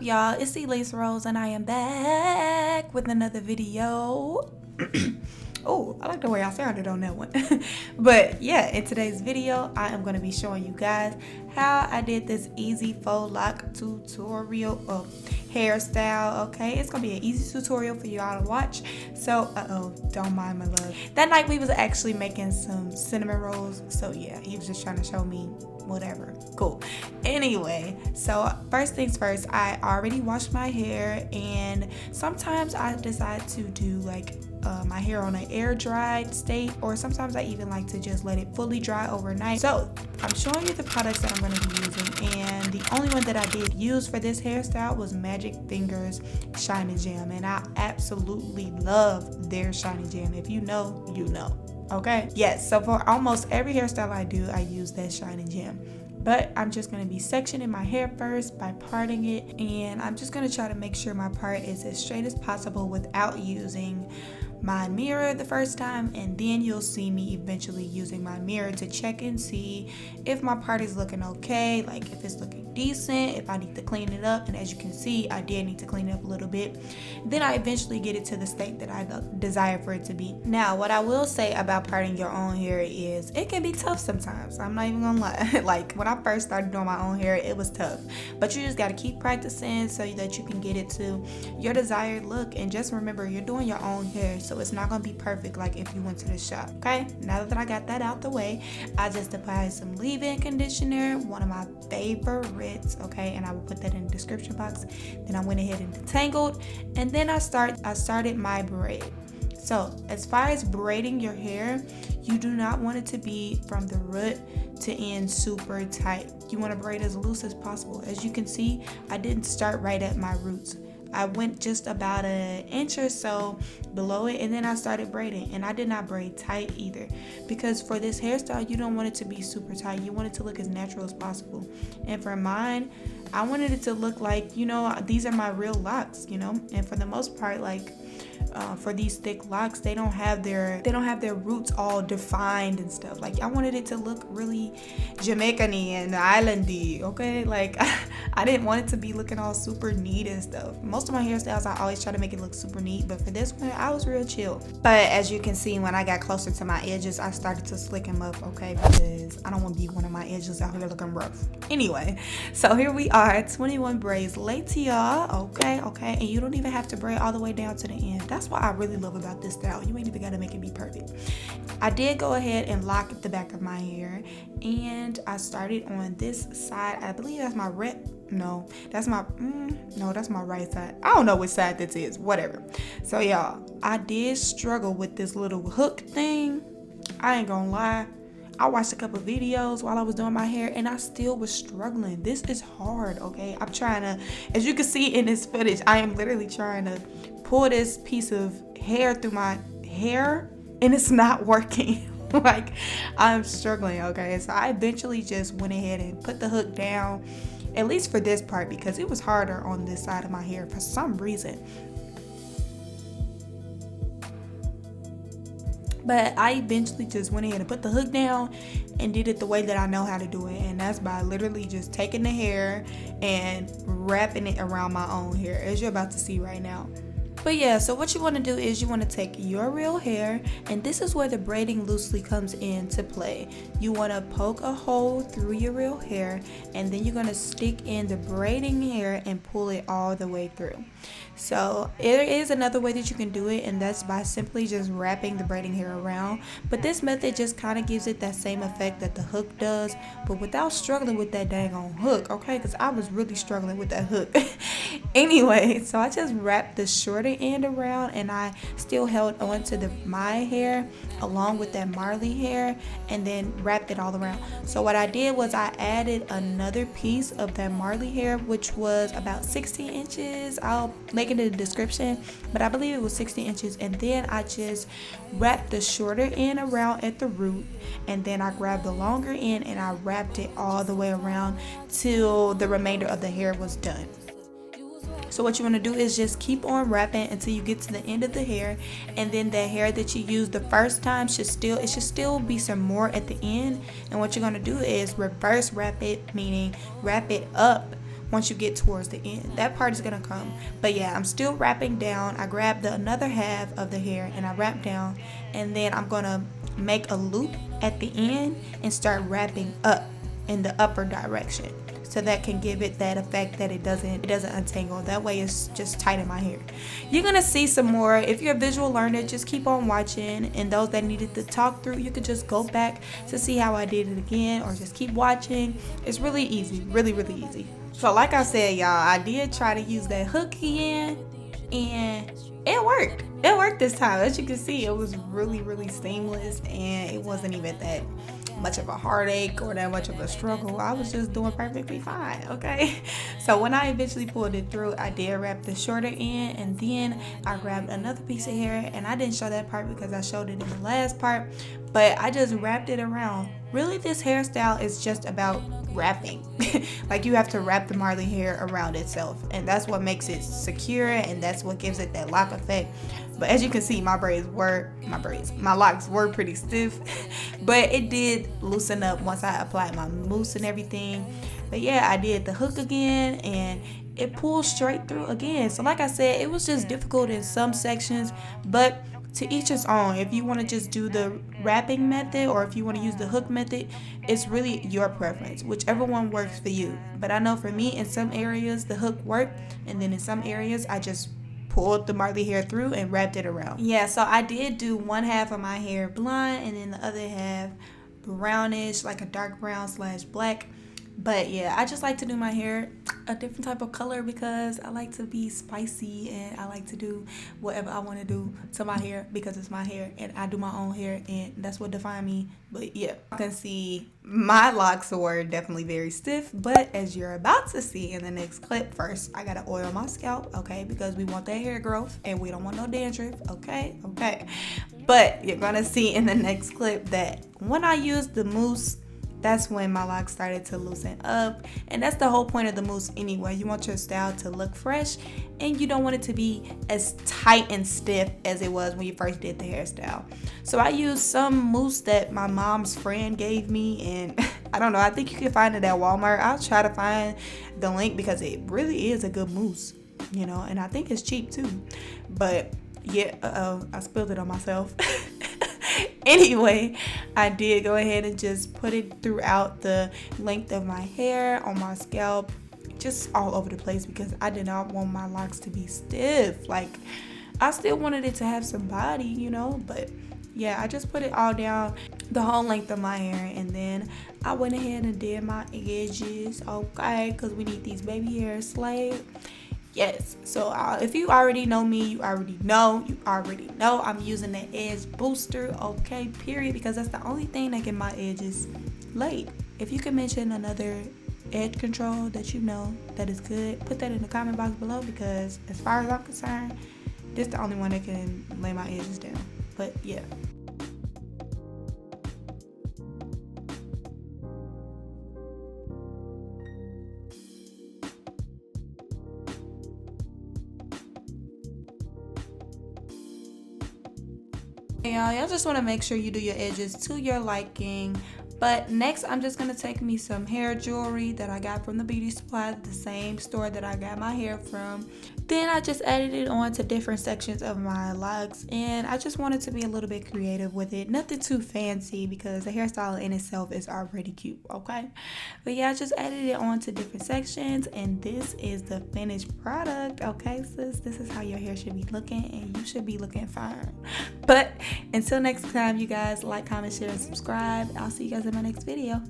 y'all? It's Ilese Rose and I am back with another video. Oh, I like the way I sounded on that one. But yeah, in today's video, I am going to be showing you guys how I did this easy faux loc tutorial hairstyle. Okay, it's gonna be an easy tutorial for y'all to watch. So don't mind my love. That night we was actually making some cinnamon rolls, so yeah, he was just trying to show me whatever. Cool. Anyway, so first things first, I already washed my hair, and sometimes I decide to do like my hair on an air dried state, or sometimes I even like to just let it fully dry overnight. So I'm showing you the products that I'm going to be using, and the only one that I did use for this hairstyle was Magic Fingers Shiny Jam, and I absolutely love their Shiny Jam. If you know, you know. Okay, yes, so for almost every hairstyle I do, I use that Shiny Jam. But I'm just going to be sectioning my hair first by parting it, and I'm just going to try to make sure my part is as straight as possible without using my mirror the first time, and then you'll see me eventually using my mirror to check and see if my part is looking okay, like if it's looking decent, if I need to clean it up. And as you can see, I did need to clean it up a little bit. Then I eventually get it to the state that I desire for it to be. Now, what I will say about parting your own hair is it can be tough sometimes. I'm not even gonna lie. Like when I first started doing my own hair, it was tough, but you just got to keep practicing so that you can get it to your desired look. And just remember, you're doing your own hair, so it's not gonna be perfect like if you went to the shop. Okay, now that I got that out the way, I just applied some leave-in conditioner, one of my favorites. Okay, and I will put that in the description box. Then I went ahead and detangled, and then I started my braid. So as far as braiding your hair, you do not want it to be from the root to end super tight. You want to braid as loose as possible. As you can see, I didn't start right at my roots. I went just about an inch or so below it, and then I started braiding. And I did not braid tight either, because for this hairstyle, you don't want it to be super tight. You want it to look as natural as possible. And for mine, I wanted it to look like, you know, these are my real locks, you know. And for the most part, like for these thick locks, they don't have their roots all defined and stuff. Like I wanted it to look really Jamaican-y and islandy. Okay, like I didn't want it to be looking all super neat and stuff. Most of my hairstyles, I always try to make it look super neat, but for this one, I was real chill. But as you can see, when I got closer to my edges, I started to slick them up. Okay, because I don't want to be one of my edges out here looking rough. Anyway, so here we are, 21 braids late to y'all. Okay, and you don't even have to braid all the way down to the end. That's what I really love about this style. You ain't even gotta make it be perfect. I did go ahead and lock the back of my hair, and I started on this side. I believe that's my that's my right side. I don't know which side this is, whatever. So y'all, I did struggle with this little hook thing. I ain't gonna lie. I watched a couple of videos while I was doing my hair, and I still was struggling. This is hard, okay? I'm trying to, as you can see in this footage, I am literally trying to pull this piece of hair through my hair, and it's not working. Like, I'm struggling, okay? So I eventually just went ahead and put the hook down, at least for this part, because it was harder on this side of my hair for some reason. But I eventually just went ahead and put the hook down and did it the way that I know how to do it. And that's by literally just taking the hair and wrapping it around my own hair, as you're about to see right now. But yeah, so what you want to do is you want to take your real hair, and this is where the braiding loosely comes into play. You want to poke a hole through your real hair, and then you're going to stick in the braiding hair and pull it all the way through. So there is another way that you can do it, and that's by simply just wrapping the braiding hair around. But this method just kind of gives it that same effect that the hook does, but without struggling with that dang on hook, okay? Because I was really struggling with that hook. Anyway, so I just wrapped the shorter end around, and I still held on to my hair along with that Marley hair, and then wrapped it all around. So what I did was I added another piece of that Marley hair, which was about 16 inches. I'll link it in the description, but I believe it was 16 inches. And then I just wrapped the shorter end around at the root, and then I grabbed the longer end and I wrapped it all the way around till the remainder of the hair was done. So what you want to do is just keep on wrapping until you get to the end of the hair, and then the hair that you used the first time should still be some more at the end. And what you're going to do is reverse wrap it, meaning wrap it up once you get towards the end. That part is gonna come. But yeah, I'm still wrapping down. I grabbed the another half of the hair and I wrap down, and then I'm gonna make a loop at the end and start wrapping up in the upper direction, so that can give it that effect that it doesn't untangle. That way it's just tight in my hair. You're gonna see some more. If you're a visual learner, just keep on watching, and those that needed to talk through, you could just go back to see how I did it again, or just keep watching. It's really easy, really easy. So like I said, y'all, I did try to use that hook again, and it worked. It worked this time. As you can see, it was really seamless, and it wasn't even that much of a heartache or that much of a struggle. I was just doing perfectly fine, okay? So when I eventually pulled it through, I did wrap the shorter end, and then I grabbed another piece of hair, and I didn't show that part because I showed it in the last part, but I just wrapped it around. Really, this hairstyle is just about wrapping. Like, you have to wrap the Marley hair around itself, and that's what makes it secure, and that's what gives it that lock effect. But as you can see, my locks were pretty stiff, but it did loosen up once I applied my mousse and everything. But yeah, I did the hook again, and it pulled straight through again. So like I said, it was just difficult in some sections, but to each his own. If you want to just do the wrapping method, or if you want to use the hook method, it's really your preference, whichever one works for you. But I know for me, in some areas the hook worked, and then in some areas I just pulled the Marley hair through and wrapped it around. Yeah, so I did do one half of my hair blonde, and then the other half brownish, like a dark brown / black. But yeah, I just like to do my hair a different type of color because I like to be spicy, and I like to do whatever I want to do to my hair because it's my hair and I do my own hair, and that's what defines me. But yeah, you can see my locks were definitely very stiff, but as you're about to see in the next clip, first I gotta oil my scalp, okay, because we want that hair growth and we don't want no dandruff, okay. But you're gonna see in the next clip that when I use the mousse, that's when my locks started to loosen up, and that's the whole point of the mousse anyway. You want your style to look fresh, and you don't want it to be as tight and stiff as it was when you first did the hairstyle. So I used some mousse that my mom's friend gave me, and I don't know, I think you can find it at Walmart. I'll try to find the link because it really is a good mousse, you know, and I think it's cheap too. But yeah, I spilled it on myself. Anyway, I did go ahead and just put it throughout the length of my hair, on my scalp, just all over the place, because I did not want my locks to be stiff. Like, I still wanted it to have some body, you know, but yeah, I just put it all down the whole length of my hair, and then I went ahead and did my edges, okay, because we need these baby hairs slayed. Yes, so if you already know me, you already know I'm using that edge booster, okay, period, because that's the only thing that get my edges laid. If you can mention another edge control that you know that is good, put that in the comment box below, because as far as I'm concerned, this is the only one that can lay my edges down. But yeah. Y'all just want to make sure you do your edges to your liking. But next, I'm just going to take me some hair jewelry that I got from the beauty supply, the same store that I got my hair from. Then I just added it on to different sections of my locks, and I just wanted to be a little bit creative with it. Nothing too fancy because the hairstyle in itself is already cute, okay? But yeah, I just added it on to different sections, and this is the finished product, okay, sis? This is how your hair should be looking, and you should be looking fine. But until next time, you guys, like, comment, share, and subscribe. I'll see you guys in my next video.